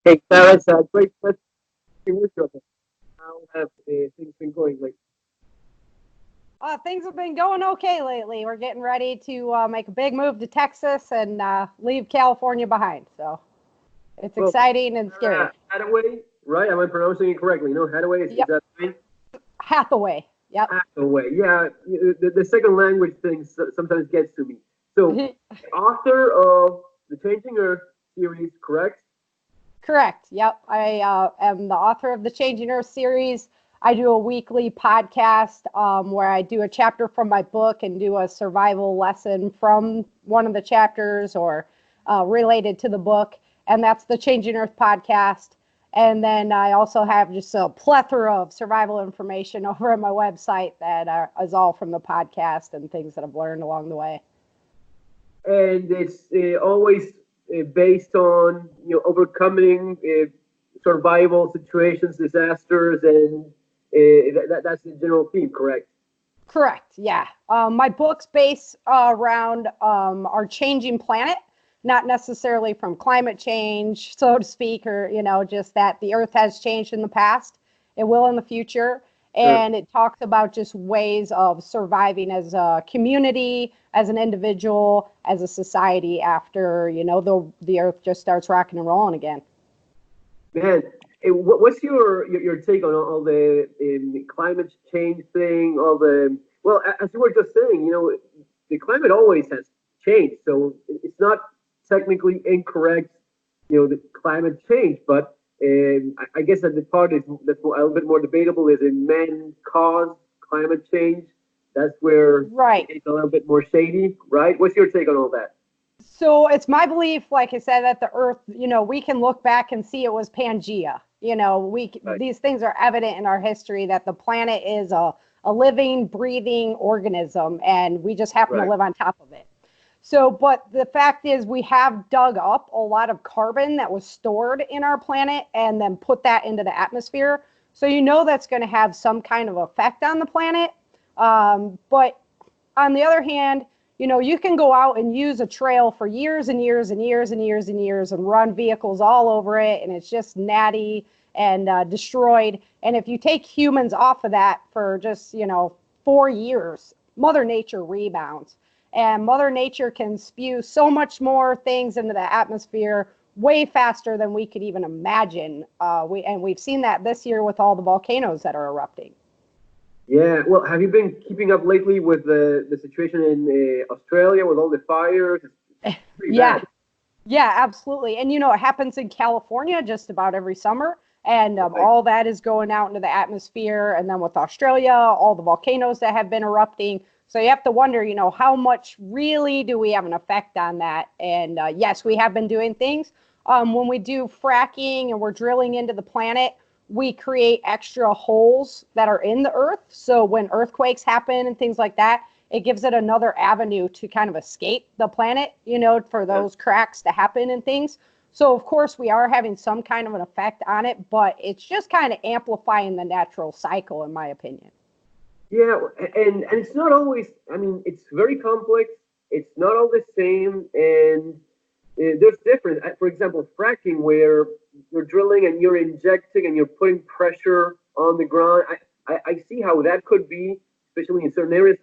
Hey, Sarah, it's a great question. How have things been going? Like, Things have been going okay lately. We're getting ready to make a big move to Texas and leave California behind. So it's well, exciting and scary. Hathaway, right? Am I pronouncing it correctly? No, Hathaway is Yep. that right? Hathaway. Yep. Hathaway. Yeah, the second language thing sometimes gets to me. So, author of the Changing Earth series, correct? Correct. Yep. I am the author of the Changing Earth series. I do a weekly podcast where I do a chapter from my book and do a survival lesson from one of the chapters or related to the book. And that's the Changing Earth podcast. And then I also have just a plethora of survival information over on my website that is all from the podcast and things that I've learned along the way. And it's always based on overcoming survival situations, disasters, and that's the general theme, correct? Correct. Yeah. My book's based around our changing planet, not necessarily from climate change, so to speak, or, just that the Earth has changed in the past. It will in the future. Sure. And it talks about just ways of surviving as a community, as an individual, as a society after, the Earth just starts rocking and rolling again. Man, what's your take on all the climate change thing? All the well, as you were just saying, the climate always has changed, so it's not technically incorrect, the climate change, but I guess that the part that's a little bit more debatable is in man caused climate change. That's where Right. it's a little bit more shady, right? What's your take on all that? So it's my belief, like I said, that the Earth, we can look back and see it was Pangea. Right. These things are evident in our history that the planet is a living, breathing organism, and we just happen to Right. live on top of it. So, but the fact is, we have dug up a lot of carbon that was stored in our planet and then put that into the atmosphere. So, that's going to have some kind of effect on the planet. But on the other hand, you can go out and use a trail for years and years and years and years and years and run vehicles all over it, and it's just natty and destroyed. And if you take humans off of that for just, 4 years, Mother Nature rebounds. And Mother Nature can spew so much more things into the atmosphere way faster than we could even imagine. We've seen that this year with all the volcanoes that are erupting. Yeah, well, have you been keeping up lately with the situation in Australia with all the fires? It's pretty Yeah, bad. yeah, absolutely. And it happens in California just about every summer. And Right. all that is going out into the atmosphere. And then with Australia, all the volcanoes that have been erupting. So you have to wonder, how much really do we have an effect on that? And yes, we have been doing things. When we do fracking and we're drilling into the planet, we create extra holes that are in the earth. So when earthquakes happen and things like that, it gives it another avenue to kind of escape the planet, for Yeah. those cracks to happen and things. So, of course, we are having some kind of an effect on it, but it's just kind of amplifying the natural cycle, in my opinion. Yeah, and it's not always. I mean, it's very complex. It's not all the same, and there's difference. For example, fracking, where you're drilling and you're injecting and you're putting pressure on the ground. I see how that could be, especially in certain areas,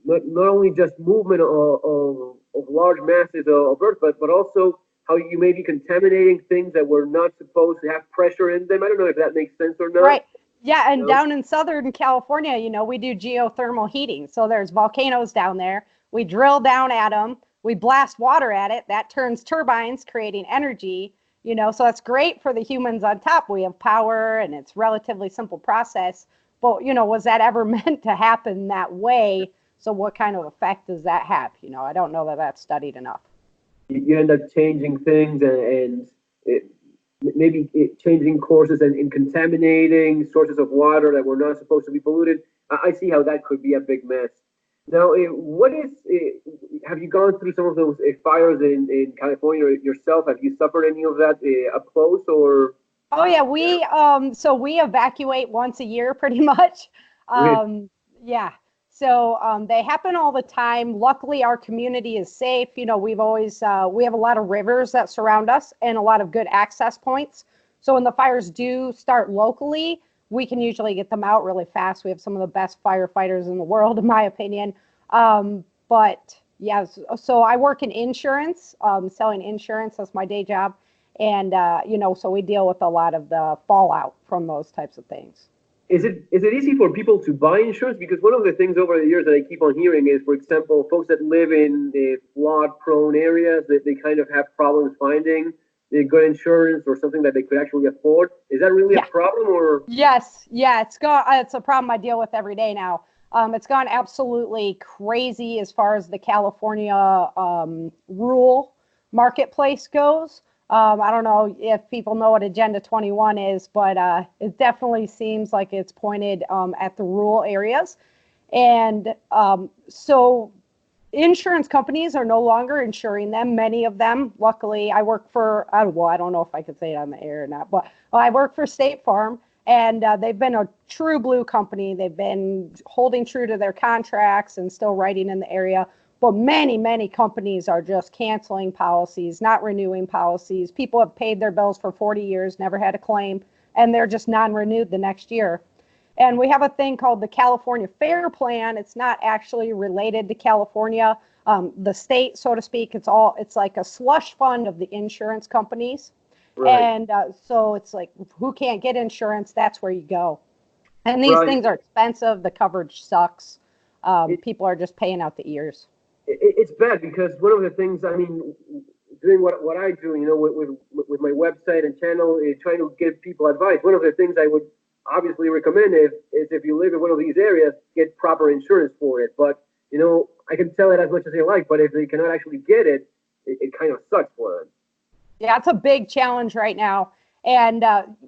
not only just movement of large masses of earth, but also how you may be contaminating things that were not supposed to have pressure in them. I don't know if that makes sense or not. Right. Yeah, You and know? down in Southern California, we do geothermal heating. So there's volcanoes down there. We drill down at them, we blast water at it. That turns turbines, creating energy. So it's great for the humans on top. We have power and it's relatively simple process. But, was that ever meant to happen that way? So what kind of effect does that have? I don't know that that's studied enough. You end up changing things and it, maybe changing courses and contaminating sources of water that were not supposed to be polluted. I see how that could be a big mess. Now, what is? Have you gone through some of those fires in California yourself? Have you suffered any of that up close or? Oh yeah, we evacuate once a year pretty much. Really? Yeah. So they happen all the time. Luckily, our community is safe. You know, we've always we have a lot of rivers that surround us and a lot of good access points. So when the fires do start locally, we can usually get them out really fast. We have some of the best firefighters in the world, in my opinion. But yeah, so I work in insurance, selling insurance. That's my day job. And, you know, so we deal with a lot of the fallout from those types of things. Is it easy for people to buy insurance? Because one of the things over the years that I keep on hearing is, for example, folks that live in the flood-prone areas, that they kind of have problems finding the good insurance or something that they could actually afford. Is that really a problem, or? Yes, yeah, it's a problem I deal with every day now. It's gone absolutely crazy as far as the California rural marketplace goes. I don't know if people know what Agenda 21 is, but it definitely seems like it's pointed at the rural areas. And so insurance companies are no longer insuring them. Many of them, luckily, I work for, well, I don't know if I could say it on the air or not, but I work for State Farm, and they've been a true blue company. They've been holding true to their contracts and still writing in the area. But many, many companies are just canceling policies, not renewing policies. People have paid their bills for 40 years, never had a claim, and they're just non-renewed the next year. And we have a thing called the California Fair Plan. It's not actually related to California, the state, so to speak. It's like a slush fund of the insurance companies. Right. And so it's like, who can't get insurance? That's where you go. And these things are expensive. The coverage sucks. People are just paying out the ears. It's bad because one of the things, I mean, doing what I do, you know, with my website and channel, trying to give people advice. One of the things I would obviously recommend is if you live in one of these areas, get proper insurance for it. But, you know, I can tell it as much as they like, but if they cannot actually get it, it kind of sucks for them. Yeah, it's a big challenge right now. And,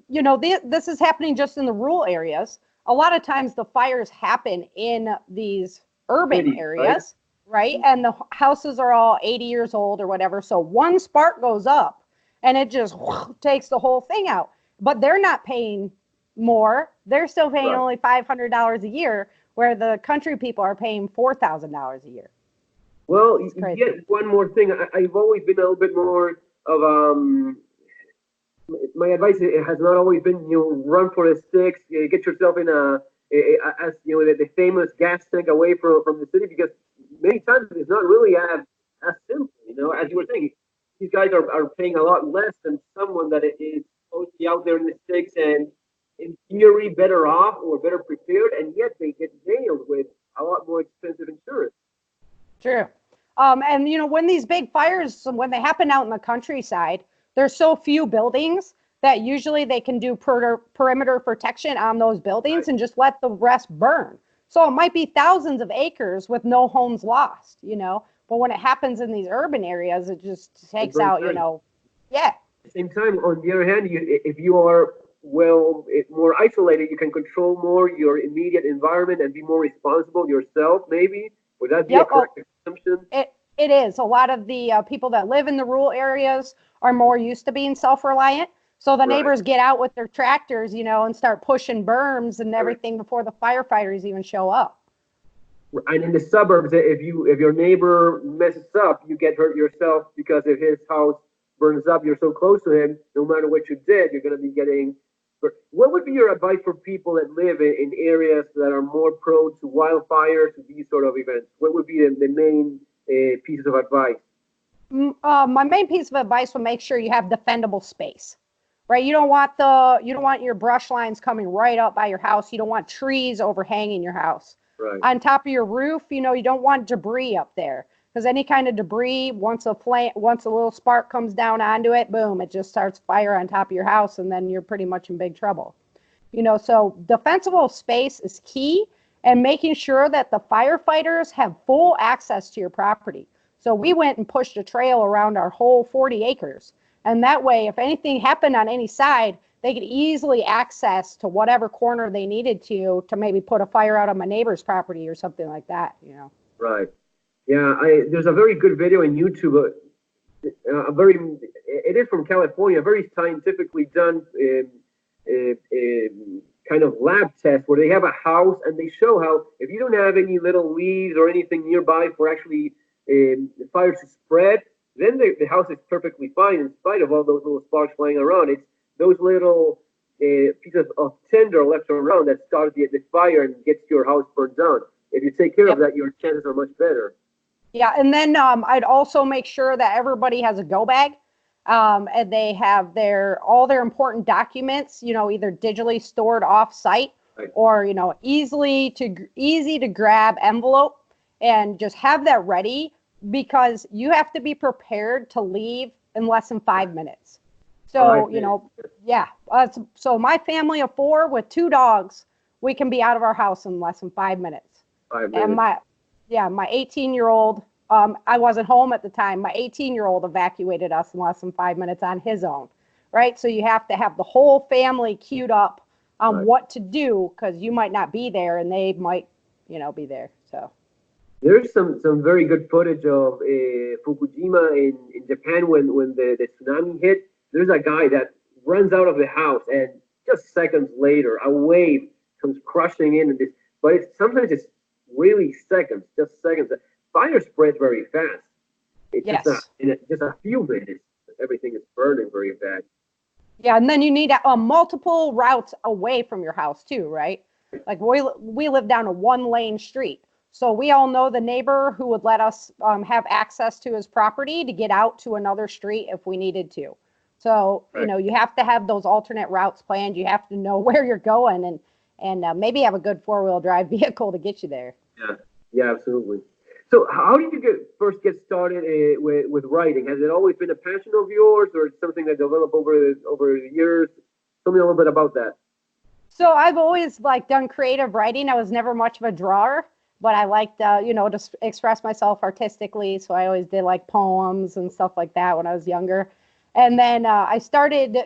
you know, this is happening just in the rural areas. A lot of times the fires happen in these urban areas, right? And the houses are all 80 years old or whatever. So one spark goes up and it just takes the whole thing out. But they're not paying more. They're still paying only $500 a year, where the country people are paying $4,000 a year. Well, yet one more thing. I've always been a little bit more of my advice has not always been, you know, run for the sticks, get yourself in as you know, the famous gas tank away from the city, because many times it's not really as simple, you know, as you were saying. These guys are paying a lot less than someone that is supposed to be out there in the sticks and in theory better off or better prepared, and yet they get nailed with a lot more expensive insurance. True. And, you know, when these big fires, when they happen out in the countryside, there's so few buildings that usually they can do perimeter protection on those buildings and just let the rest burn. So it might be thousands of acres with no homes lost, you know, but when it happens in these urban areas, it just takes out, you know, At the same time, on the other hand, if you are more isolated, you can control more your immediate environment and be more responsible yourself, maybe. Would that be a correct assumption? It is. A lot of the people that live in the rural areas are more used to being self-reliant. So the neighbors get out with their tractors, you know, and start pushing berms and everything before the firefighters even show up. And in the suburbs, if your neighbor messes up, you get hurt yourself, because if his house burns up, you're so close to him, no matter what you did, you're going to be getting. What would be your advice for people that live in areas that are more prone to wildfires, to these sort of events? What would be the main pieces of advice? My main piece of advice would make sure you have defendable space, right? You don't want your brush lines coming right up by your house. You don't want trees overhanging your house. Right. On top of your roof, you know, you don't want debris up there, because any kind of debris, once a little spark comes down onto it, boom, it just starts fire on top of your house, and then you're pretty much in big trouble. You know, so defensible space is key, and making sure that the firefighters have full access to your property. So we went and pushed a trail around our whole 40 acres. And that way, if anything happened on any side, they could easily access to whatever corner they needed to maybe put a fire out on my neighbor's property or something like that, you know. Right. Yeah, there's a very good video on YouTube. It is from California, very scientifically done kind of lab test where they have a house and they show how if you don't have any little leaves or anything nearby for actually the fire to spread, then the house is perfectly fine in spite of all those little sparks flying around. It's those little pieces of tinder left around that start the fire and gets your house burned down. If you take care of that, your chances are much better. Yeah, and then I'd also make sure that everybody has a go bag, and they have all their important documents, either digitally stored off site, Right. or easy to grab envelope, and just have that ready, because you have to be prepared to leave in less than 5 minutes. So so my family of 4 with 2 dogs, we can be out of our house in less than 5 minutes. 5 minutes. And my 18-year-old, I wasn't home at the time. My 18-year-old evacuated us in less than 5 minutes on his own, right? So you have to have the whole family queued up on what to do, because you might not be there and they might, be there. So there's some very good footage of Fukushima in Japan when the tsunami hit. There's a guy that runs out of the house and just seconds later a wave comes crushing in, and but sometimes it's really just seconds. Fire spreads very fast. It's just a few minutes, everything is burning very bad. Yeah, and then you need multiple routes away from your house too, right? Like we live down a 1-lane street, so we all know the neighbor who would let us have access to his property to get out to another street if we needed to. So you have to have those alternate routes planned. You have to know where you're going, and maybe have a good 4-wheel drive vehicle to get you there. Yeah, absolutely. So how did you first get started with writing? Has it always been a passion of yours, or something that developed over the years? Tell me a little bit about that. So I've always done creative writing. I was never much of a drawer, but I liked to express myself artistically. So I always did poems and stuff like that when I was younger. And then I started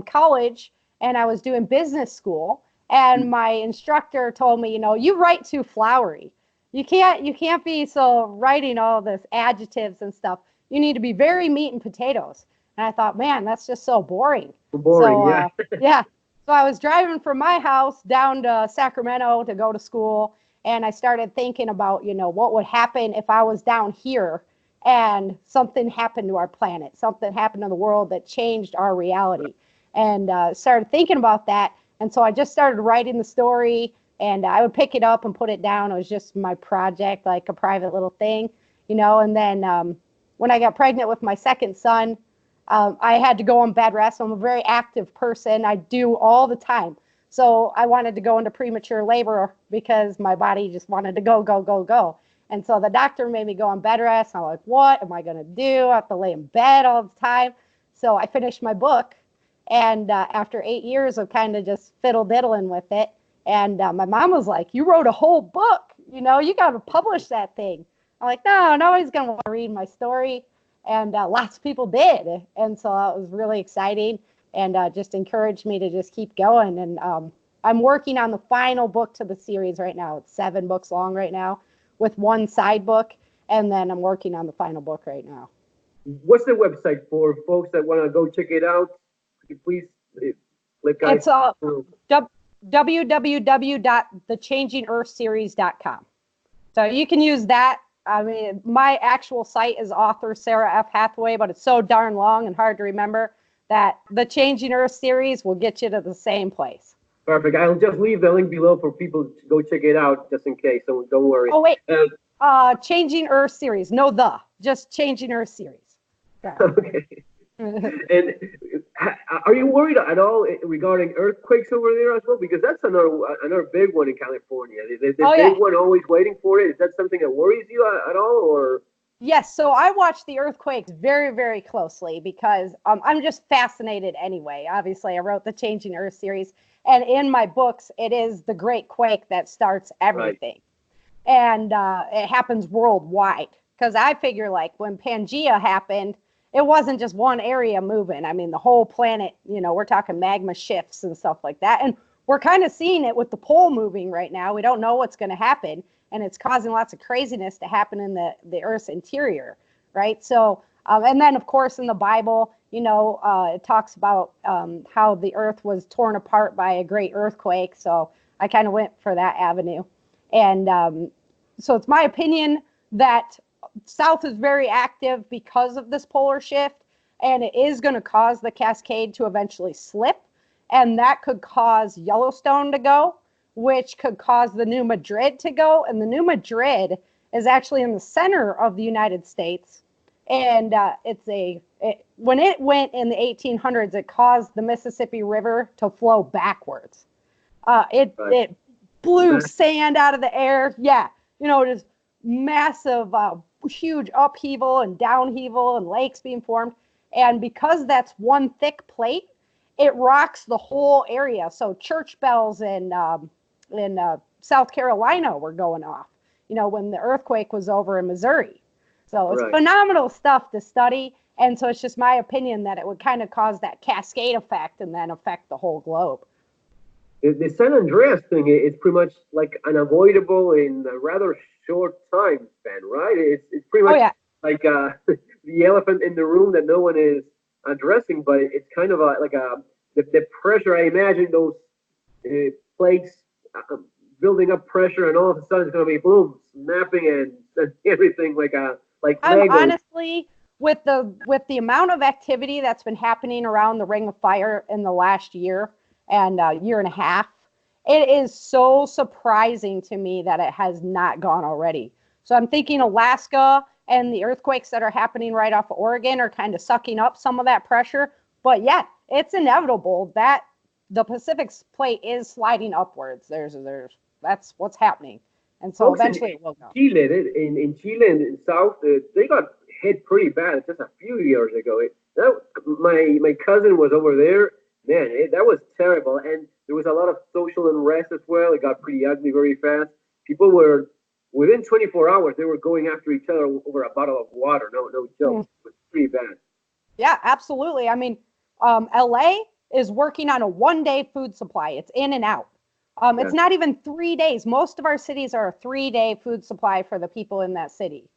college, and I was doing business school. And my instructor told me, you write too flowery. You can't be so writing all this adjectives and stuff. You need to be very meat and potatoes. And I thought, man, that's just so boring. Boring, yeah. So I was driving from my house down to Sacramento to go to school, and I started thinking about, what would happen if I was down here and something happened to our planet, something happened to the world that changed our reality, and started thinking about that. And so I just started writing the story, and I would pick it up and put it down. It was just my project, like a private little thing, and then when I got pregnant with my second son, I had to go on bed rest. I'm a very active person. I do all the time. So I wanted to go into premature labor because my body just wanted to go, go, go, go. And so the doctor made me go on bed rest. I'm like, what am I going to do? I have to lay in bed all the time. So I finished my book. And after 8 years of kind of just fiddle-diddling with it, and my mom was like, you wrote a whole book. You got to publish that thing. I'm like, no, nobody's going to want to read my story. And lots of people did. And so that was really exciting, and just encouraged me to just keep going. And I'm working on the final book to the series right now. It's 7 books long right now, with 1 side book. And then I'm working on the final book right now. What's the website for folks that want to go check it out? Could you please let guys know? It's www.thechangingearthseries.com. So you can use that. I mean, my actual site is author Sara F. Hathaway, but it's so darn long and hard to remember that the Changing Earth series will get you to the same place. Perfect. I'll just leave the link below for people to go check it out, just in case. So don't worry. Oh, wait. Changing Earth series. No, just Changing Earth series. Okay. And are you worried at all regarding earthquakes over there as well? Because that's another big one in California. The big one, always waiting for it. Is that something that worries you at all, or? Yes. So I watch the earthquakes very, very closely because I'm just fascinated anyway. Obviously, I wrote the Changing Earth series, and in my books, it is the Great Quake that starts everything, and it happens worldwide. Because I figure, when Pangea happened, it wasn't just one area moving. I mean, the whole planet, we're talking magma shifts and stuff like that. And we're kind of seeing it with the pole moving right now. We don't know what's going to happen. And it's causing lots of craziness to happen in the Earth's interior, right? So, and then, of course, in the Bible, It talks about how the earth was torn apart by a great earthquake. So I kind of went for that avenue. And so it's my opinion that South is very active because of this polar shift, and it is going to cause the Cascade to eventually slip. And that could cause Yellowstone to go, which could cause the New Madrid to go. And the New Madrid is actually in the center of the United States. And when it went in the 1800s, it caused the Mississippi River to flow backwards. It blew sand out of the air. Yeah, just massive, huge upheaval and downheaval and lakes being formed. And because that's one thick plate, it rocks the whole area. So church bells in South Carolina were going off, when the earthquake was over in Missouri. So it's phenomenal stuff to study. And so it's just my opinion that it would kind of cause that cascade effect and then affect the whole globe. The San Andreas thing is pretty much like unavoidable in a rather short time span, right? It's pretty much like the elephant in the room that no one is addressing, but it's kind of the pressure. I imagine those plates building up pressure, and all of a sudden it's going to be boom, snapping and everything like honestly, with the amount of activity that's been happening around the Ring of Fire in the last year and year and a half, it is so surprising to me that it has not gone already. So I'm thinking Alaska and the earthquakes that are happening right off of Oregon are kind of sucking up some of that pressure. But yeah, it's inevitable that the Pacific plate is sliding upwards. That's what's happening. And so eventually it will go. In Chile and in South, they got hit pretty bad just a few years ago. My cousin was over there. Man, that was terrible. And there was a lot of social unrest as well. It got pretty ugly very fast. People were, within 24 hours, they were going after each other over a bottle of water. No joke. It was pretty bad. Yeah, absolutely. I mean, LA is working on a 1-day food supply. It's in and out. It's not even 3 days. Most of our cities are a 3-day food supply for the people in that city.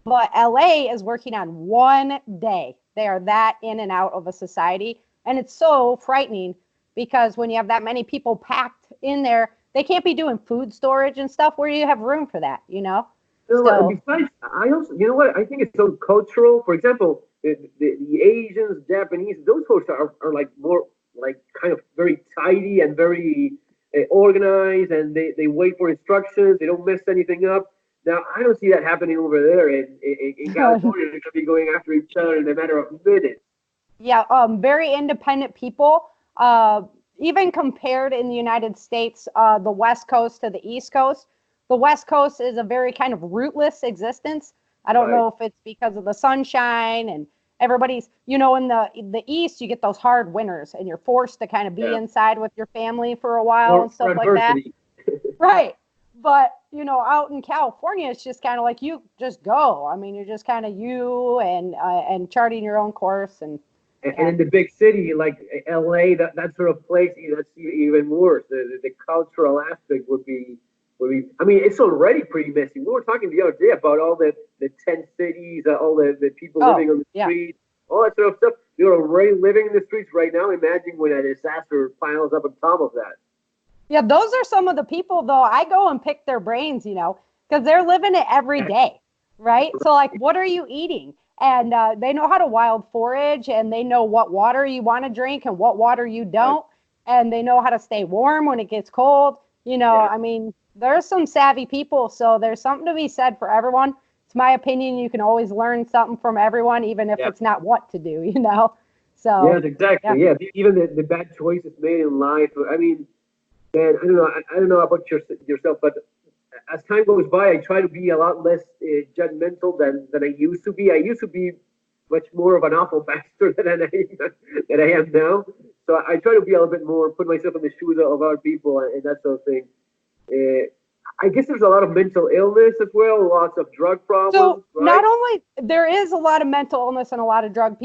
But LA is working on 1 day. They are that in and out of a society. And it's so frightening because when you have that many people packed in there, they can't be doing food storage and stuff. Where do you have room for that, Besides, I also, I think it's so cultural. For example, the Asians, Japanese, those folks are like more like kind of very tidy and very organized, and they wait for instructions. They don't mess anything up. Now, I don't see that happening over there in California. They're going to be going after each other in a matter of minutes. Yeah, very independent people. Even compared in the United States, the West Coast to the East Coast, the West Coast is a very kind of rootless existence. I don't know if it's because of the sunshine and everybody's, in the East, you get those hard winters and you're forced to kind of be inside with your family for a while and stuff like that. Right. But, out in California, it's just kind of like you just go. I mean, you're just kind of you and charting your own course. And in the big city like LA, that sort of place, that's even worse. The cultural aspect would be. I mean, it's already pretty messy. We were talking the other day about all the tent cities, all the people living on the streets, all that sort of stuff. They're already living in the streets right now. Imagine when a disaster piles up on top of that. Yeah, those are some of the people, though. I go and pick their brains, because they're living it every day, right? So, like, what are you eating? And they know how to wild forage, and they know what water you want to drink and what water you don't. And they know how to stay warm when it gets cold. I mean, there's some savvy people. So there's something to be said for everyone. It's my opinion. You can always learn something from everyone, even if it's not what to do, So yes, exactly. Yeah, even the bad choices made in life. I mean, man, I don't know about yourself, but as time goes by, I try to be a lot less judgmental than I used to be. I used to be much more of an awful bastard than I am now. So I try to be a little bit more, put myself in the shoes of other people and that sort of thing. I guess there's a lot of mental illness as well, lots of drug problems. So right? Not only there is a lot of mental illness and a lot of drug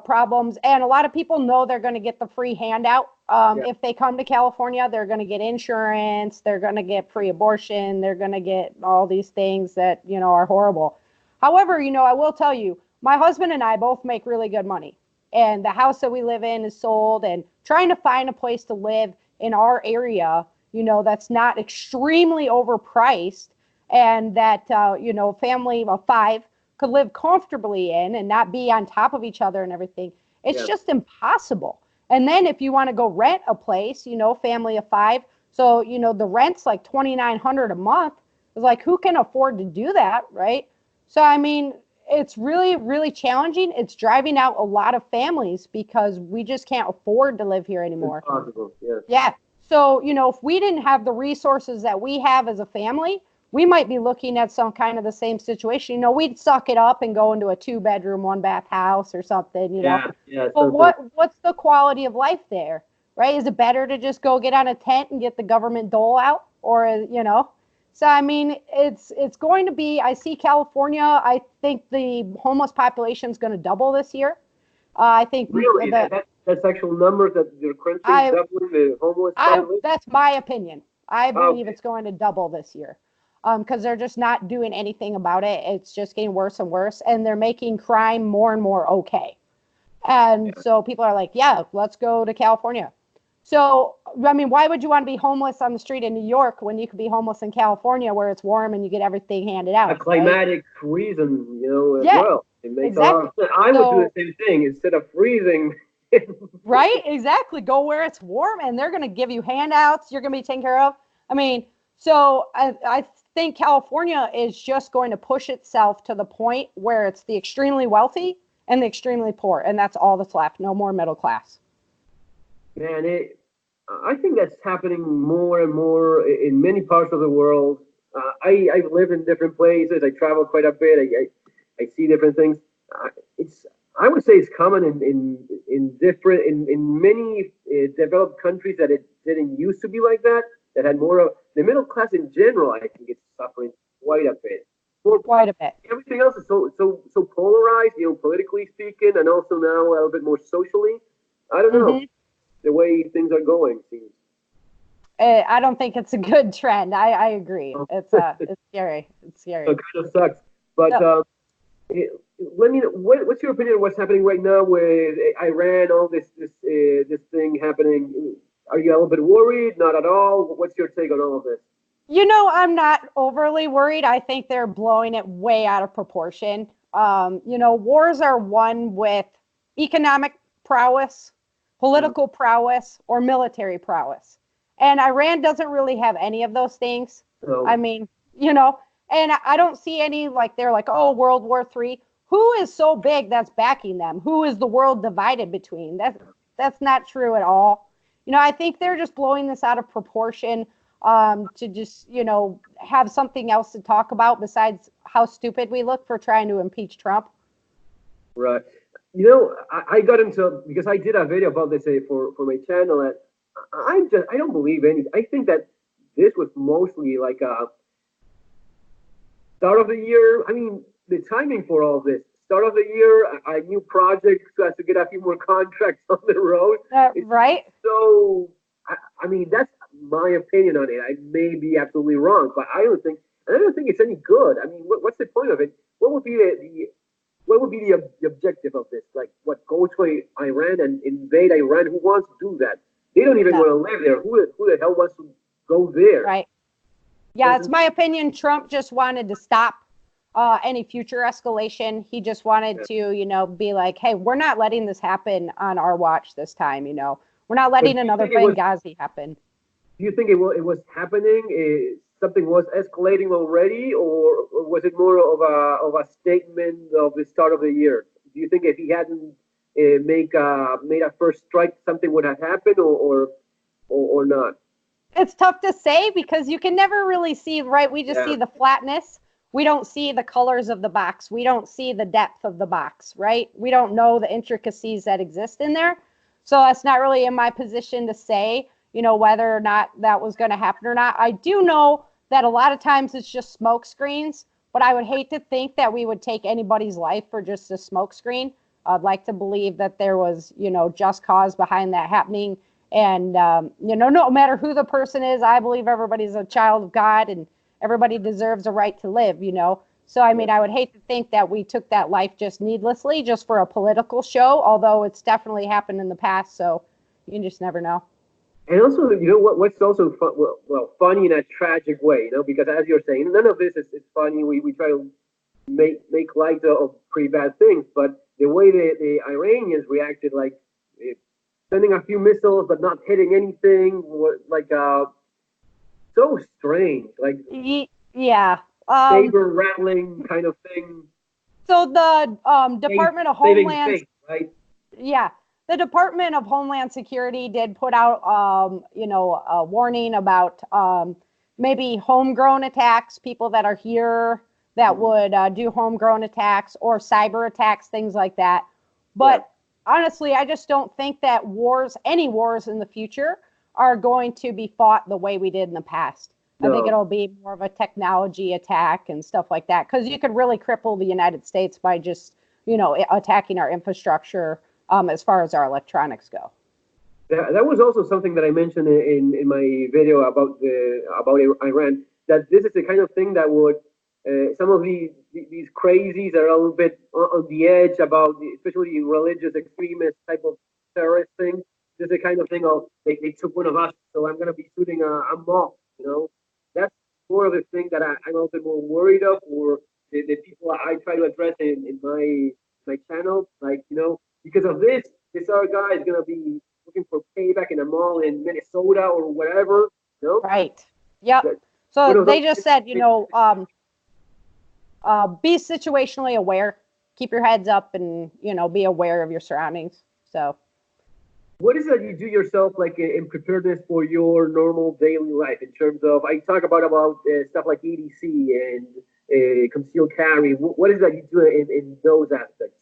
problems, and a lot of people know they're going to get the free handout. If they come to California, they're going to get insurance, they're going to get free abortion, they're going to get all these things that, are horrible. However, I will tell you, my husband and I both make really good money. and the house that we live in is sold, and trying to find a place to live in our area, that's not extremely overpriced, and that, a family of 5 could live comfortably in and not be on top of each other and everything. It's just impossible. And then if you want to go rent a place, family of 5, so, the rent's like $2,900 a month. It's like, who can afford to do that, right? So, I mean, it's really, really challenging. It's driving out a lot of families because we just can't afford to live here anymore. It's possible, yeah. Yeah. So, if we didn't have the resources that we have as a family, we might be looking at some kind of the same situation. We'd suck it up and go into a 2-bedroom, 1-bath house or something, Yeah. But what's the quality of life there, right? Is it better to just go get on a tent and get the government dole out, or, So, I mean, it's going to be, I see California, I think the homeless population is going to double this year. I think really, that's actual numbers that they're currently doubling the homeless. That's my opinion. I believe it's going to double this year because they're just not doing anything about it. It's just getting worse and worse, and they're making crime more and more okay. And so people are like, yeah, let's go to California. So, I mean, why would you want to be homeless on the street in New York when you could be homeless in California where it's warm and you get everything handed out? A climatic reason, as well. It makes exactly. I would do the same thing instead of freezing. Right? Exactly. Go where it's warm and they're going to give you handouts. You're going to be taken care of. I mean, so I think California is just going to push itself to the point where it's the extremely wealthy and the extremely poor. And that's all that's left. No more middle class. Man, I think that's happening more and more in many parts of the world. I live in different places. I travel quite a bit. I see different things. I would say it's common in many developed countries that it didn't used to be like that. That had more of the middle class in general. I think it's suffering quite a bit. Quite a bit. Everything else is so polarized, politically speaking, and also now a little bit more socially. I don't know. The way things are going seems. I don't think it's a good trend. I agree. It's scary. It's scary. It kind of sucks. But let me know, what's your opinion on what's happening right now with Iran? All this thing happening. Are you a little bit worried? Not at all. What's your take on all of this? I'm not overly worried. I think they're blowing it way out of proportion. Wars are won with economic prowess, political prowess, or military prowess. And Iran doesn't really have any of those things. No. I mean, and I don't see any, they're like, oh, World War III. Who is so big that's backing them? Who is the world divided between? That's not true at all. I think they're just blowing this out of proportion to just, have something else to talk about besides how stupid we look for trying to impeach Trump. Right. I got into, because I did a video about this for my channel, that I don't believe any. I think that this was mostly like a start of the year. I mean, the timing for all this. Start of the year, a new project so as to get a few more contracts on the road. Right. So, I mean, that's my opinion on it. I may be absolutely wrong, but I don't think it's any good. I mean, what's the point of it? What would be the objective of this? Like, what, go to Iran and invade Iran? Who wants to do that? They don't even want to live there. Who the hell wants to go there? Right. Yeah, it's my opinion. Trump just wanted to stop any future escalation. He just wanted to, be like, hey, we're not letting this happen on our watch this time. We're not letting another Benghazi happen. Do you think it was happening? Something was escalating already, or was it more of a statement of the start of the year? Do you think if he hadn't made a first strike, something would have happened, or not? It's tough to say because you can never really see, right? We just see the flatness. We don't see the colors of the box. We don't see the depth of the box, right? We don't know the intricacies that exist in there. So that's not really in my position to say, whether or not that was going to happen or not. I do know that a lot of times it's just smoke screens, but I would hate to think that we would take anybody's life for just a smoke screen. I'd like to believe that there was, just cause behind that happening. And, no matter who the person is, I believe everybody's a child of God and everybody deserves a right to live, So, I mean, I would hate to think that we took that life just needlessly, just for a political show, although it's definitely happened in the past. So you just never know. And also, what's also funny in a tragic way, because as you're saying, none of this is funny. We try to make light of pretty bad things, but the way the Iranians reacted, like eh, sending a few missiles but not hitting anything, was like so strange, like Yeah. saber rattling kind of thing. So the Department of Saving Homeland, face, right? yeah, the Department of Homeland Security did put out, a warning about maybe homegrown attacks, people that are here that would do homegrown attacks or cyber attacks, things like that. But honestly, I just don't think that any wars in the future are going to be fought the way we did in the past. I think it'll be more of a technology attack and stuff like that, because you could really cripple the United States by just, attacking our infrastructure as far as our electronics go. That was also something that I mentioned in my video about Iran. That this is the kind of thing that would some of these crazies are a little bit on the edge about especially religious extremist type of terrorist thing. This is the kind of thing of they took one of us, so I'm gonna be shooting a mosque. That's more of the thing that I'm a little bit more worried of, or the people I try to address in my channel. Like because of this other guy is gonna be looking for payback in a mall in Minnesota or whatever. Right. Yep. That, So they just said, be situationally aware, keep your heads up, and be aware of your surroundings. So what is that you do yourself, like in preparedness for your normal daily life? In terms of, I talk about stuff like EDC and concealed carry. What is that you do in those aspects?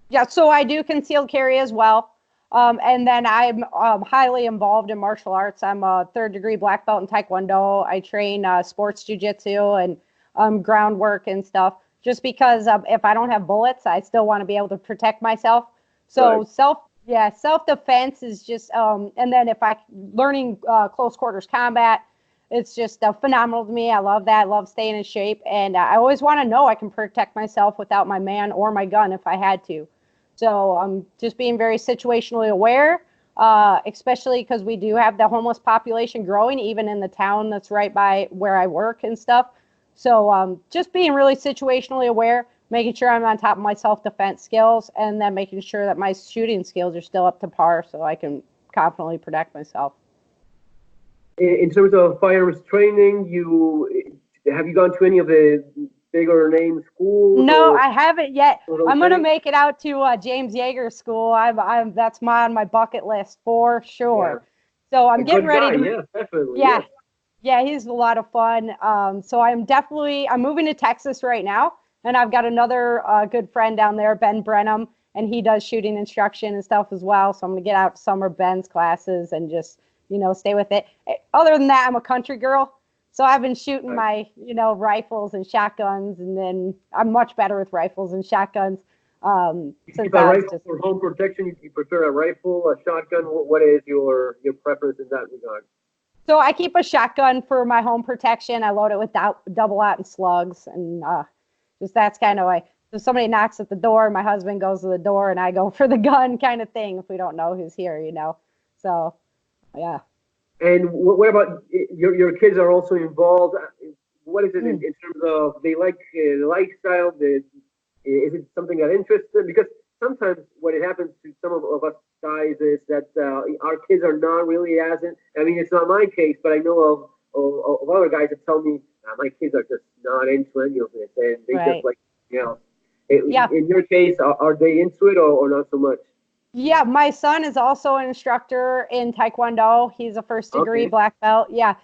yeah, so I do concealed carry as well. And then I'm highly involved in martial arts. I'm a third-degree black belt in Taekwondo. I train sports jiu-jitsu and groundwork and stuff. Just because if I don't have bullets, I still want to be able to protect myself. So Right. self-defense is just. And then if learning close quarters combat, it's just phenomenal to me. I love that. I love staying in shape, and I always want to know I can protect myself without my man or my gun if I had to. So I'm just being very situationally aware, especially because we do have the homeless population growing, even in the town that's right by where I work and stuff. So just being really situationally aware, making sure I'm on top of my self-defense skills, and then making sure that my shooting skills are still up to par so I can confidently protect myself. In terms of firearms training, have you gone to any of the bigger name schools? No, Or I haven't yet. I'm gonna things? make it out to James Yeager School. That's on my bucket list for Yeah, sure. So I'm a getting good ready guy. to. Yeah, definitely. Yeah, Yeah. yeah, he's a lot of fun. So I'm moving to Texas right now, and I've got another good friend down there, Ben Brenham, and he does shooting instruction and stuff as well. So I'm gonna get out to some of Ben's classes and just stay with it. Other than that, I'm a country girl. So I've been shooting Right. my, rifles and shotguns, and then I'm much better with rifles and shotguns You since keep a I was rifle just. for home protection. You prefer a rifle, a shotgun? What is your preference in that regard? So I keep a shotgun for my home protection. I load it with double out and slugs, and just that's kind of like if somebody knocks at the door, my husband goes to the door, and I go for the gun, kind of thing. If we don't know who's here. So yeah. And what about your kids are also involved? What is it Mm. in terms of they like the lifestyle? Is it something that interests them? Because sometimes what it happens to some of us guys is that our kids are not really as in. I mean, it's not my case, but I know of other guys that tell me my kids are just not into any of this, and they just Right. like Yeah. In your case, are they into it or not so much? Yeah, my son is also an instructor in Taekwondo. He's a first degree Okay. black belt. Yeah,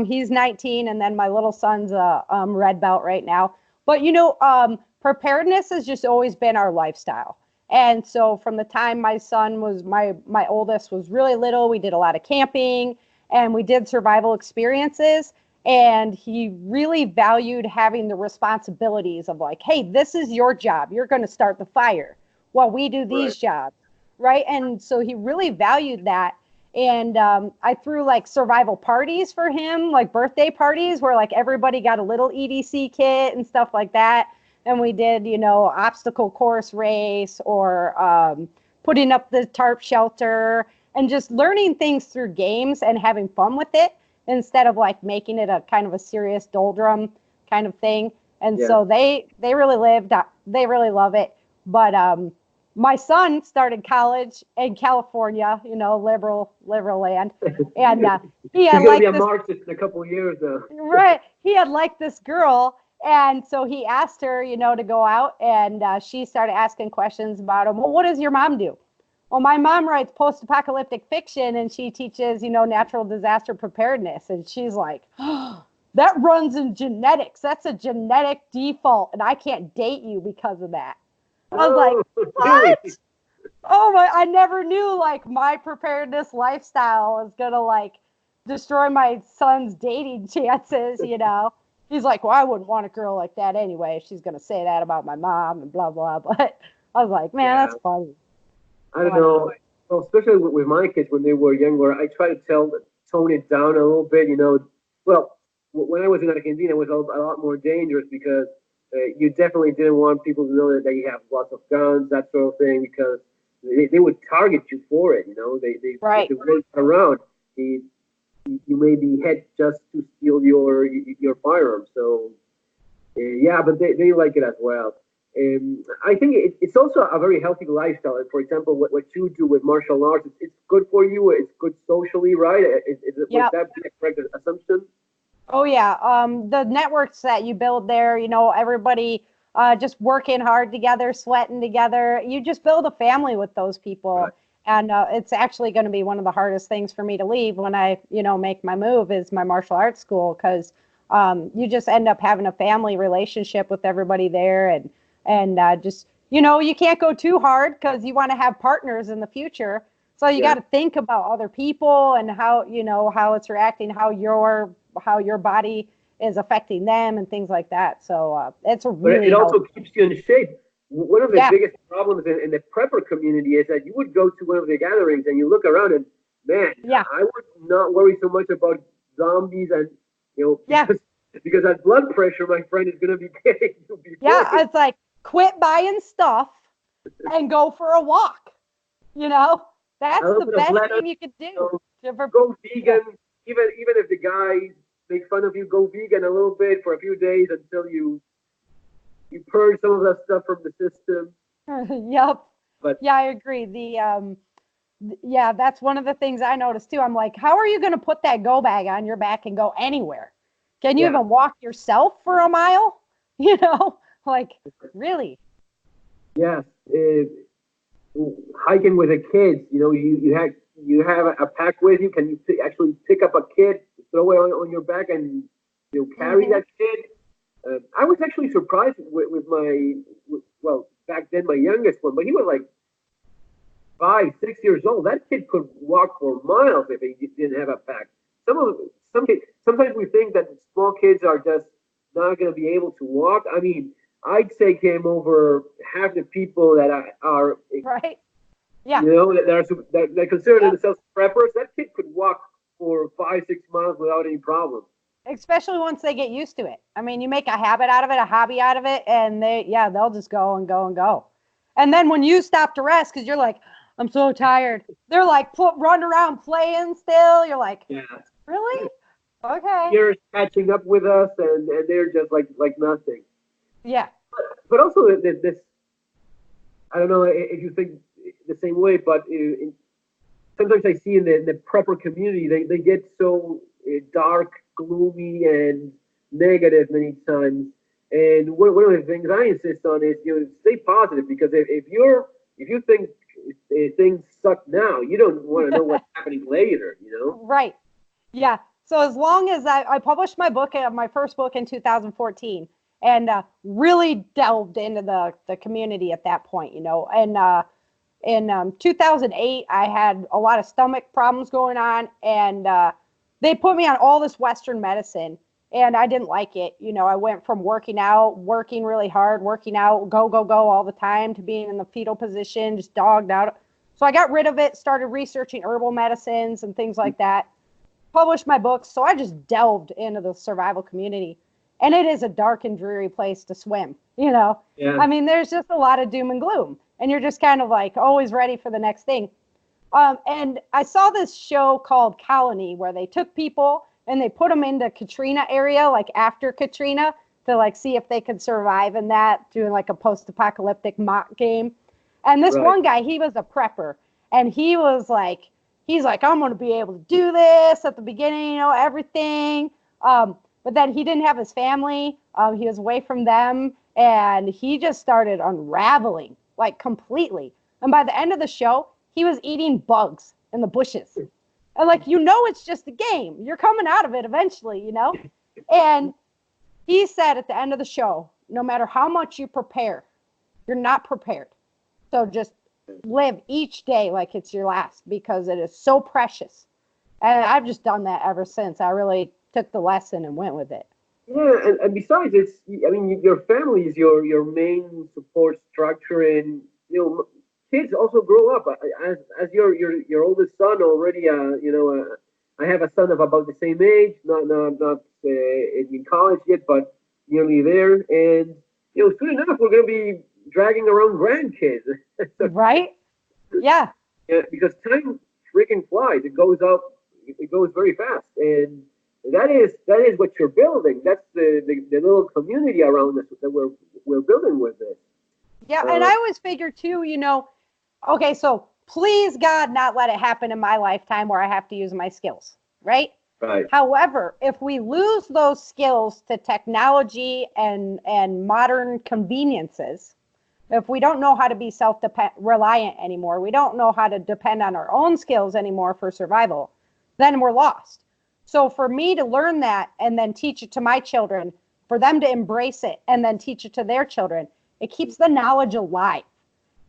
he's 19, and then my little son's a red belt right now. But preparedness has just always been our lifestyle. And so from the time my son was my oldest was really little, we did a lot of camping and we did survival experiences. And he really valued having the responsibilities of like, hey, this is your job. You're going to start the fire while we do Right. these jobs, right? And so he really valued that. And I threw like survival parties for him, like birthday parties where like everybody got a little EDC kit and stuff like that. and we did, obstacle course race or putting up the tarp shelter and just learning things through games and having fun with it instead of like making it a kind of a serious doldrum kind of thing. And so they really love it. But my son started college in California, liberal land, and he had He's gonna be a this, Marxist in a couple of years, though. right. He had liked this girl, and so he asked her, to go out, and she started asking questions about him. Well, what does your mom do? Well, my mom writes post-apocalyptic fiction, and she teaches, natural disaster preparedness. And she's like, oh, that runs in genetics. That's a genetic default, and I can't date you because of that. I was like, what? Really? Oh my, I never knew like my preparedness lifestyle was gonna like destroy my son's dating chances, He's like, well, I wouldn't want a girl like that anyway. She's gonna say that about my mom and blah blah. But I was like, man, that's funny. I don't know. Well, especially with my kids when they were younger, I try to tone it down a little bit. Well, when I was in Argentina, it was a lot more dangerous because you definitely didn't want people to know that you have lots of guns, that sort of thing, because they would target you for it. Right. They went around. You may be hit just to steal your firearm. So but they like it as well. I think it's also a very healthy lifestyle. For example, what you do with martial arts, it's good for you. It's good socially, right? Would that be a correct assumption? Oh yeah. The networks that you build there, everybody just working hard together, sweating together. You just build a family with those people. Right. And it's actually going to be one of the hardest things for me to leave when I, make my move is my martial arts school, because you just end up having a family relationship with everybody there, and just, you can't go too hard because you want to have partners in the future. So you got to think about other people and how, how it's reacting, how your body is affecting them and things like that. So it's a really. But it also keeps you in shape. One of the biggest problems in the prepper community is that you would go to one of the gatherings and you look around and, man, I would not worry so much about zombies and, because that blood pressure, my friend, is going to be getting you before. Yeah, it's like, quit buying stuff and go for a walk. That's the best thing you could do. Go vegan. Even if the guys make fun of you, go vegan a little bit for a few days until you purge some of that stuff from the system. Yep. But I agree. That's one of the things I noticed too. I'm like, how are you going to put that go bag on your back and go anywhere? Can you even walk yourself for a mile? Like, really? Yes. Hiking with the kids, you have a pack with you. Can you actually pick up a kid, throw it on your back, and carry that kid? I was actually surprised with back then my youngest one, but he was like 5, 6 years old. That kid could walk for miles if he didn't have a pack. Sometimes we think that small kids are just not going to be able to walk. I mean, I'd say came over half the people that are right. Yeah. That consider themselves preppers. That kid could walk for 5, 6 miles without any problem. Especially once they get used to it. I mean, you make a habit out of it, a hobby out of it, and they'll just go and go and go. And then when you stop to rest, because you're like, I'm so tired, they're like run around playing still. You're like, really? Okay. You're catching up with us, and they're just like nothing. Yeah. But also this, I don't know if you think the same way, but sometimes I see in the prepper community, they get so dark, gloomy, and negative many times. And one of the things I insist on is stay positive, because if you think things suck now, you don't want to know what's happening later. Right. Yeah. So as long as I published my first book in 2014, and really delved into the community at that point, and in 2008, I had a lot of stomach problems going on, and they put me on all this Western medicine, and I didn't like it. I went from working really hard, working out, go all the time, to being in the fetal position, just dogged out. So I got rid of it, started researching herbal medicines and things like that, published my books. So I just delved into the survival community. And it is a dark and dreary place to swim. You know, Yeah. I mean, there's just a lot of doom and gloom, and you're just kind of like always ready for the next thing. And I saw this show called Colony where they took people and they put them into Katrina area, like after Katrina, to like see if they could survive in that, doing like a post-apocalyptic mock game. And this one guy, he was a prepper, and he's like, I'm going to be able to do this at the beginning, everything. But then he didn't have his family. He was away from them, and he just started unraveling like completely. And by the end of the show, he was eating bugs in the bushes. And like, it's just a game. You're coming out of it eventually, And he said at the end of the show, no matter how much you prepare, you're not prepared. So just live each day like it's your last, because it is so precious. And I've just done that ever since. I really took the lesson and went with it. Yeah, and besides, your family is your main support structure, and kids also grow up. As your oldest son already, I have a son of about the same age, not in college yet, but nearly there, and soon enough we're going to be dragging around grandkids. Right? Yeah. Yeah, because time freaking flies. It goes up. It goes very fast, and that is what you're building. That's the little community around us that we're building with this. Yeah, and I always figure too, okay, so please God not let it happen in my lifetime where I have to use my skills, right? Right. However, if we lose those skills to technology and modern conveniences, if we don't know how to be self-reliant anymore, we don't know how to depend on our own skills anymore for survival, then we're lost. So for me to learn that and then teach it to my children, for them to embrace it and then teach it to their children, it keeps the knowledge alive.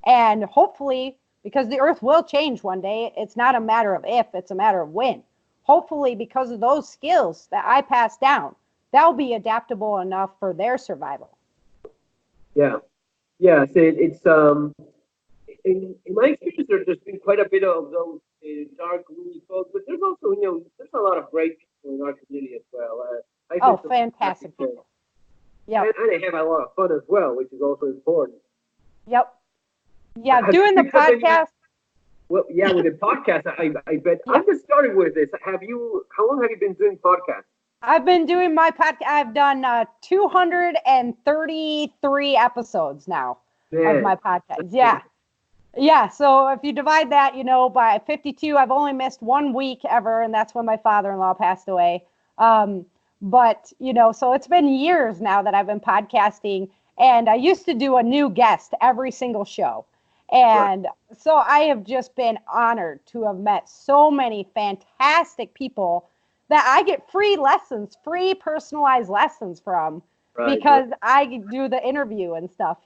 And hopefully, because the earth will change one day, it's not a matter of if, it's a matter of when. Hopefully, because of those skills that I pass down, they'll be adaptable enough for their survival. Yeah. Yeah. So it's in my experience, there's been quite a bit of those dark, gloomy folks, but there's also, there's a lot of great people in our community as well. Fantastic people. Yeah. And they have a lot of fun as well, which is also important. Yep. Yeah, doing the podcast. Well, yeah, with the podcast, I bet. Yeah. I'm just starting with this. How long have you been doing podcasts? I've been doing my podcast. I've done 233 episodes now of my podcast. Yeah. Yeah. So if you divide that, by 52, I've only missed 1 week ever. And that's when my father-in-law passed away. But, so it's been years now that I've been podcasting. And I used to do a new guest every single show. And so I have just been honored to have met so many fantastic people that I get free personalized lessons from because I do the interview and stuff,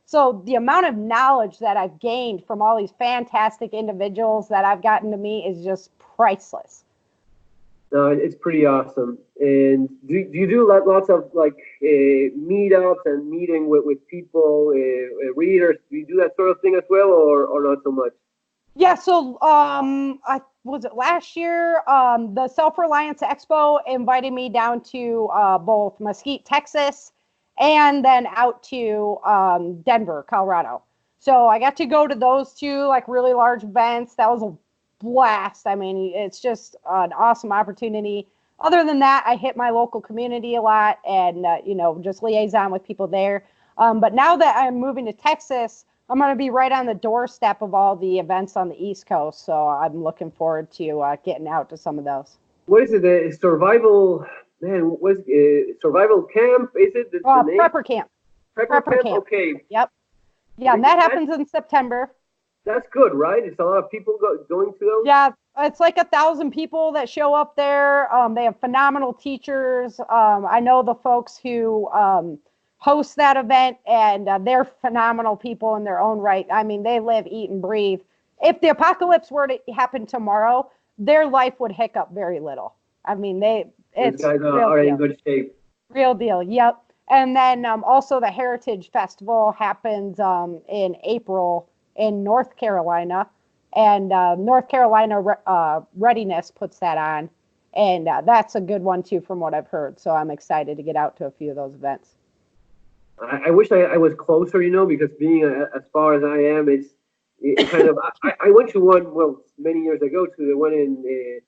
So the amount of knowledge that I've gained from all these fantastic individuals that I've gotten to meet is just priceless. No, it's pretty awesome. And do you do lots of meetups and meeting with people, readers? Do you do that sort of thing as well, or not so much? Yeah. So was it last year? The Self-Reliance Expo invited me down to both Mesquite, Texas, and then out to Denver, Colorado. So I got to go to those two really large events. That was a blast. I mean, it's just an awesome opportunity. Other than that, I hit my local community a lot and, just liaison with people there. But now that I'm moving to Texas, I'm going to be right on the doorstep of all the events on the East Coast. So I'm looking forward to getting out to some of those. What is it? The survival, survival camp? Is it the name? Prepper camp. Prepper camp? Okay. Yep. Yeah, and that happens in September. That's good, right? It's a lot of people going to those? Yeah, it's like 1,000 people that show up there. They have phenomenal teachers. I know the folks who host that event, and they're phenomenal people in their own right. I mean, they live, eat, and breathe. If the apocalypse were to happen tomorrow, their life would hiccup very little. I mean, it's guys are in good shape. Real deal, yep. And then also the Heritage Festival happens in April in North Carolina, and North Carolina Readiness puts that on, and that's a good one too from what I've heard. So I'm excited to get out to a few of those events. I wish I was closer, because being as far as I am, it kind of. I went to one, well, many years ago, to the one in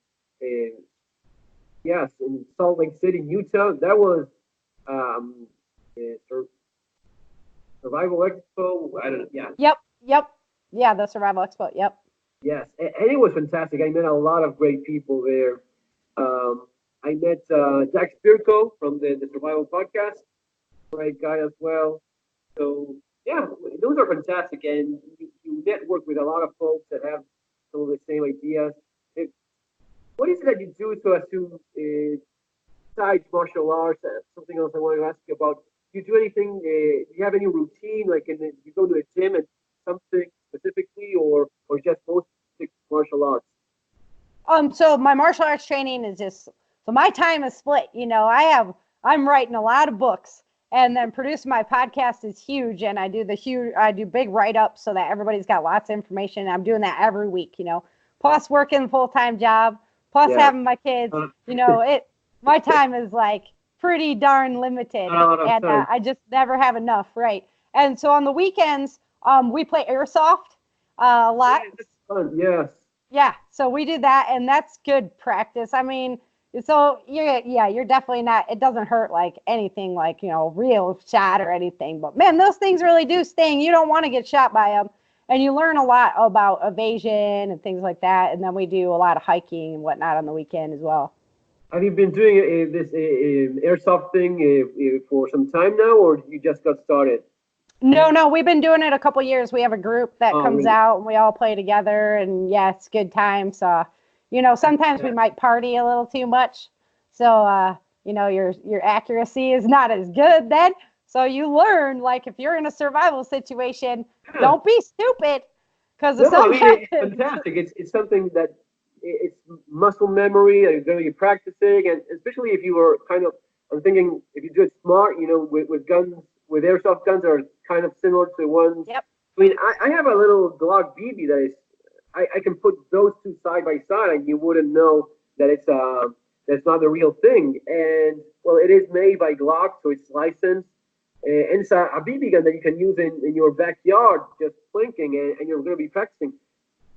yes, in Salt Lake City, Utah. That was um, uh, Sur- Survival Expo. I don't know. Yeah, Yep, yep. Yeah, the Survival Expo. Yep. yes, and it was fantastic. I met a lot of great people there. I met Jack Spirko from the Survival Podcast, great guy as well. So yeah, those are fantastic, and you network with a lot of folks that have some of the same ideas. It, what is it that you do so as to besides martial arts? Something else I wanted to ask you about. Do you do anything? Do you have any routine, like you go to a gym and something specifically, or just most martial arts? So my martial arts training is just so my time is split. I'm writing a lot of books, and then producing my podcast is huge, and I do big write ups so that everybody's got lots of information. I'm doing that every week, plus working full time job, plus Yeah, having my kids. uh, My time is like pretty darn limited, not a lot of and time. I just never have enough, right? And so on the weekends, we play airsoft a Yeah, lot. that's fun. Yes. Yeah, so we do that, and that's good practice. I mean, so you're definitely not. It doesn't hurt like anything, like real shot or anything. But man, those things really do sting. You don't want to get shot by them, and you learn a lot about evasion and things like that. And then we do a lot of hiking and whatnot on the weekend as well. Have you been doing this airsoft thing for some time now, or you just got started? No, we've been doing it a couple years. We have a group that Oh, comes really? out and we all play together, and yeah, it's good times. Sometimes we Yeah. might party a little too much, so your accuracy is not as good then. So you learn, like, if you're in a survival situation, Yeah. don't be stupid, because if No, I something mean it's happens. fantastic. It's something that it's muscle memory. You're going to be practicing, and especially if you were kind of, I'm thinking if you do it smart, with guns, with airsoft guns are kind of similar to ones. Yep. I mean, I have a little Glock BB that is, I can put those two side by side, and you wouldn't know that that's not the real thing. And well, it is made by Glock, so it's licensed. And it's a BB gun that you can use in your backyard, just plinking, and you're going to be practicing.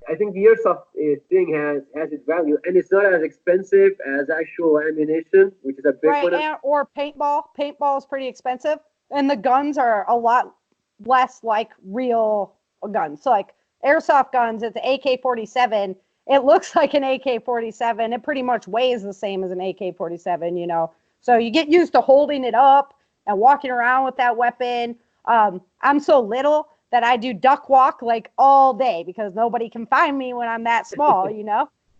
I think the airsoft thing has its value, and it's not as expensive as actual ammunition, which is a big Right, one. or paintball. Paintball is pretty expensive, and the guns are a lot less like real guns. So like airsoft guns, it's an AK-47. It looks like an AK-47. It pretty much weighs the same as an AK-47. So you get used to holding it up and walking around with that weapon. I'm so little that I do duck walk like all day because nobody can find me when I'm that small.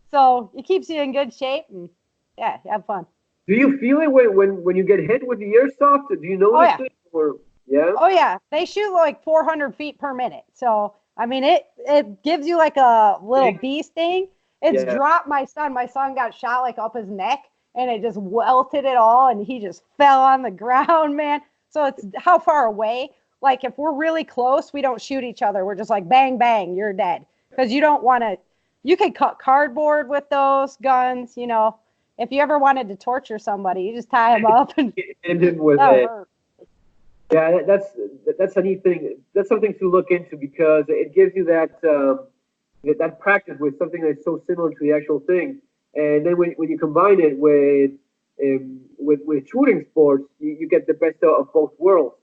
So it keeps you in good shape, and yeah, have fun. Do you feel it when you get hit with the airsoft? Do you Oh notice yeah. it, or yeah? Oh yeah. They shoot like 400 feet per minute. So I mean, it gives you like a little Okay. bee sting. It's Yeah. dropped my son. My son got shot like up his neck, and it just welted it all, and he just fell on the ground, man. So it's how far away. Like if we're really close, we don't shoot each other. We're just like bang bang, you're dead, because you don't want to. You can cut cardboard with those guns. If you ever wanted to torture somebody, you just tie them up and And then with that it. hurt. Yeah, that's a neat thing. That's something to look into because it gives you that practice with something that's so similar to the actual thing. And then when you combine it with shooting sports, you get the best of both worlds.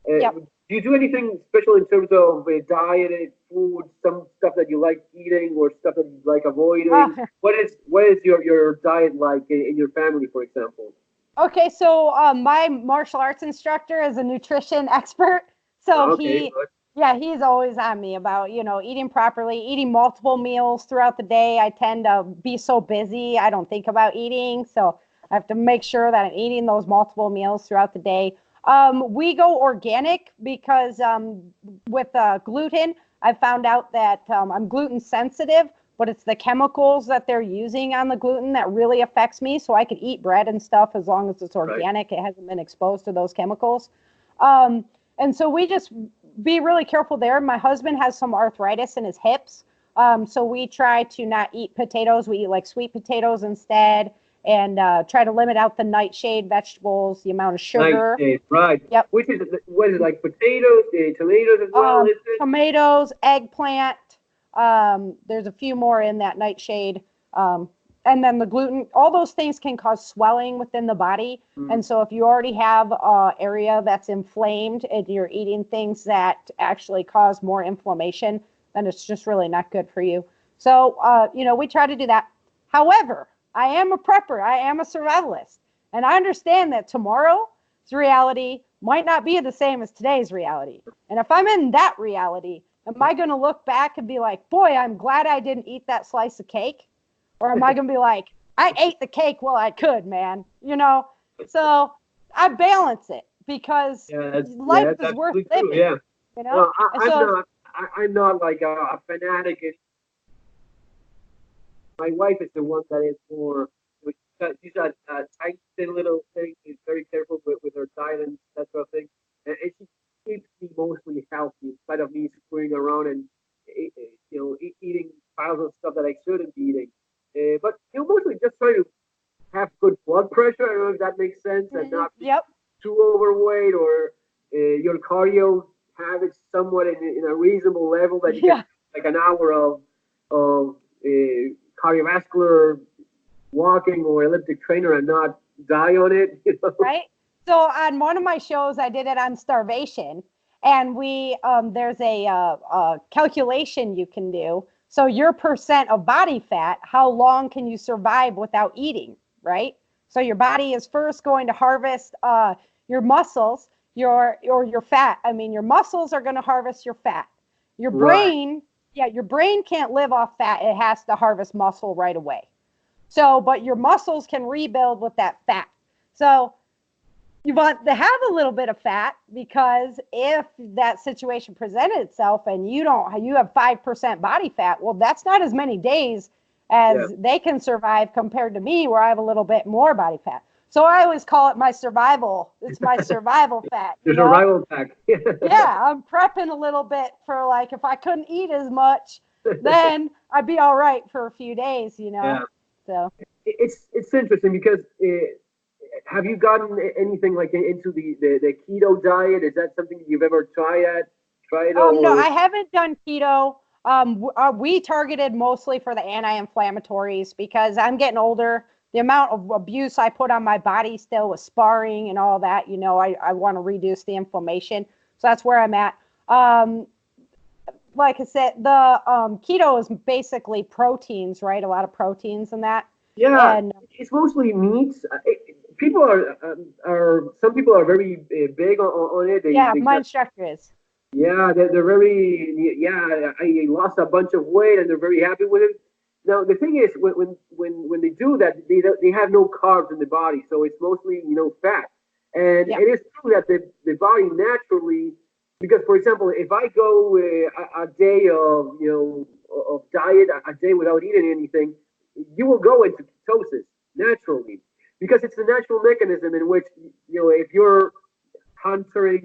Yep. Do you do anything special in terms of diet, food, some stuff that you like eating or stuff that you like avoiding? Uh, What is your diet like in your family, for example? okay, so my martial arts instructor is a nutrition expert. So Okay, he's always on me about, eating properly, eating multiple meals throughout the day. I tend to be so busy, I don't think about eating. So I have to make sure that I'm eating those multiple meals throughout the day. We go organic because with gluten, I found out that I'm gluten sensitive, but it's the chemicals that they're using on the gluten that really affects me. So I could eat bread and stuff as long as it's right. organic. It hasn't been exposed to those chemicals. And so we just be really careful there. My husband has some arthritis in his hips. So we try to not eat potatoes. We eat like sweet potatoes instead. and try to limit out the nightshade vegetables, the amount of sugar. Nightshade, right? Yep. Which is what is it, like potatoes, tomatoes as well? Is it? Tomatoes, eggplant. There's a few more in that nightshade. And then the gluten, all those things can cause swelling within the body. And so if you already have an area that's inflamed and you're eating things that actually cause more inflammation, then it's just really not good for you. So, we try to do that. However, I am a prepper. I am a survivalist. And I understand that tomorrow's reality might not be the same as today's reality. And if I'm in that reality, am I going to look back and be like, boy, I'm glad I didn't eat that slice of cake? Or am I going to be like, I ate the cake while I could, man? So I balance it because life is worth living. Yeah. Well, So I'm not like a fanatic. My wife is the one that is more. She's a tight, thin little thing. She's very careful with her diet and that sort of thing. And she keeps me mostly healthy instead of me screwing around and eating piles of stuff that I shouldn't be eating. But mostly just try to have good blood pressure. I don't know if that makes sense, and not be too overweight, or your cardio have it somewhat in a reasonable level that you can like an hour of cardiovascular walking or elliptic trainer and not die on it. Right. So on one of my shows, I did it on starvation, and we there's a calculation you can do. So your percent of body fat, how long can you survive without eating, right? So your body is first going to harvest your muscles, your fat. I mean, your muscles are going to harvest your fat. Your brain, your brain can't live off fat. It has to harvest muscle right away. So, but your muscles can rebuild with that fat. So you want to have a little bit of fat, because if that situation presented itself and you have 5% body fat, well, that's not as many days as they can survive compared to me, where I have a little bit more body fat. So I always call it my survival. It's my survival fat. Your survival pack. Yeah, I'm prepping a little bit for, like, if I couldn't eat as much, then I'd be all right for a few days, Yeah. So it's interesting because have you gotten anything like into the keto diet? Is that something you've ever tried? No, I haven't done keto. We targeted mostly for the anti-inflammatories because I'm getting older. The amount of abuse I put on my body still with sparring and all that, I want to reduce the inflammation. So that's where I'm at. Like I said, the keto is basically proteins, right? A lot of proteins in that. Yeah, and it's mostly meats. People some people are very big on it. My instructor is. Yeah, they're very. Yeah, I lost a bunch of weight and they're very happy with it. Now the thing is, when they do that, they have no carbs in the body, so it's mostly fat. And it is true that the body naturally, because for example, if I go a day of diet, a day without eating anything, you will go into ketosis naturally, because it's the natural mechanism in which if you're hunter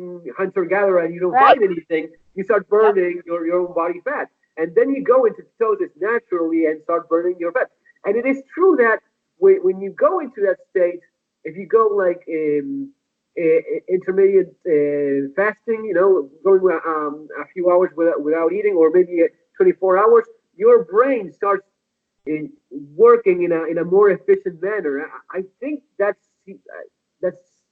gatherer and you don't find anything, you start burning your own body fat, and then you go into ketosis naturally and start burning your fat. And it is true that when you go into that state, if you go like intermediate fasting, going a few hours without eating, or maybe 24 hours, your brain starts working in a more efficient manner. I think that's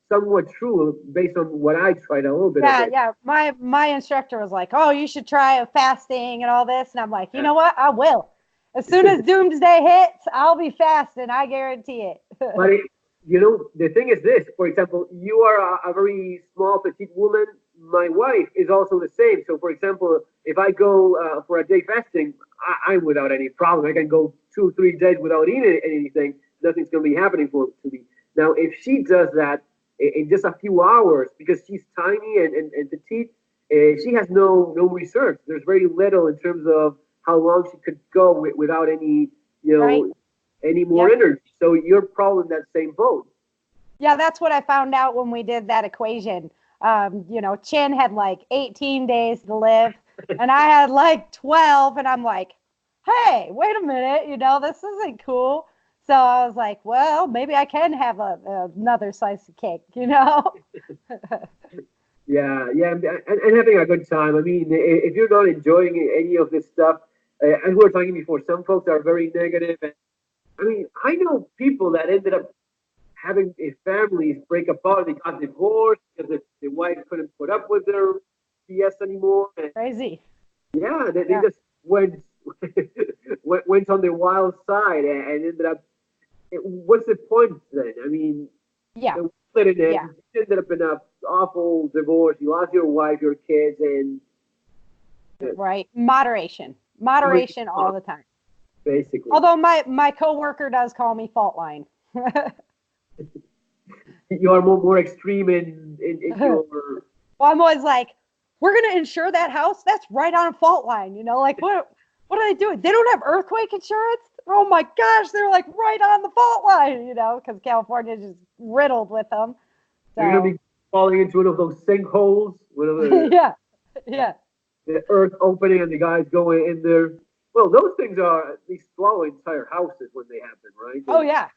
somewhat true based on what I tried a little bit. Yeah. My instructor was like, "Oh, you should try a fasting and all this," and I'm like, "You know what? I will. As soon as doomsday hits, I'll be fasting. I guarantee it." But the thing is this. For example, you are a very small, petite woman. My wife is also the same. So, for example, if I go for a day fasting, I'm without any problem. I can go 2-3 days without eating anything. Nothing's going to be happening to me. Now, if she does that in just a few hours, because she's tiny and petite, she has no reserves. There's very little in terms of how long she could go without any, any more energy. So you're probably in that same boat. Yeah, that's what I found out when we did that equation. Chin had like 18 days to live, and I had like 12, and I'm like, hey, wait a minute, this isn't cool. So I was like, well, maybe I can have another slice of cake, you know? Yeah, and having a good time. I mean, if you're not enjoying any of this stuff, as we were talking before, some folks are very negative. And I mean, I know people that ended up having families break apart. They got divorced because the wife couldn't put up with their BS anymore. And Crazy. yeah, they Yeah. just went went on the wild side and ended up. What's the point then? I mean, Yeah. the let it Yeah. end. You ended up in a awful divorce. You lost your wife, your kids, and Right. Moderation. doing Moderation all the time. basically. Although my coworker does call me fault line. You are more extreme in your. Well, I'm always like, we're gonna insure that house. That's right on a fault line, you know. Like, what are they doing? They don't have earthquake insurance. Oh my gosh, they're like right on the fault line, you know, because California is just riddled with them. You're gonna So be falling into one of those sinkholes, one of yeah, yeah. the earth opening and the guys going in there. Well, those things are they swallow entire houses when they happen, right? Oh They yeah,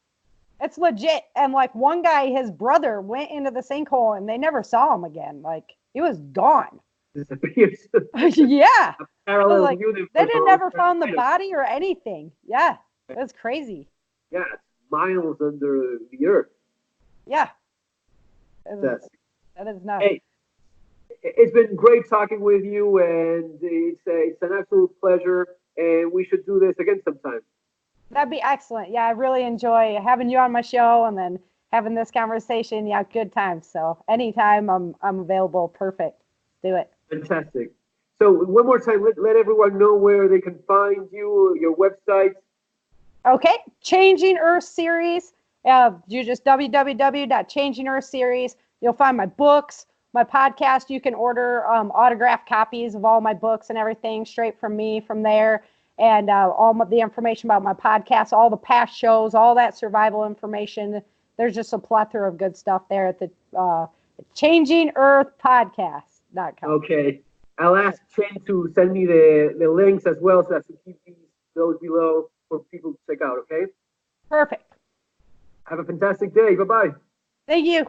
it's legit. And like one guy, his brother went into the sinkhole and they never saw him again. Like he was gone. disappears. Yeah. I was Parallel like, they universe. didn't ever found the body or anything. Yeah, it was crazy. Yeah, it's miles under the earth. Yeah, it was, That's that is nuts. hey, it's been great talking with you, and it's an absolute pleasure. And we should do this again sometime. That'd be excellent. Yeah, I really enjoy having you on my show and then having this conversation. Yeah, good times. So anytime I'm available. Perfect. Do it. Fantastic. So one more time, let everyone know where they can find you, your website. Okay, Changing Earth series. You just www.changingearth series. You'll find my books, my podcast. You can order autographed copies of all my books and everything straight from me from there. And the information about my podcast, all the past shows, all that survival information. There's just a plethora of good stuff there at the Changing Earth Podcast.com. Okay. I'll ask Chen to send me the links as well, so I can keep those below for people to check out. Okay. Perfect. Have a fantastic day. Bye bye. Thank you.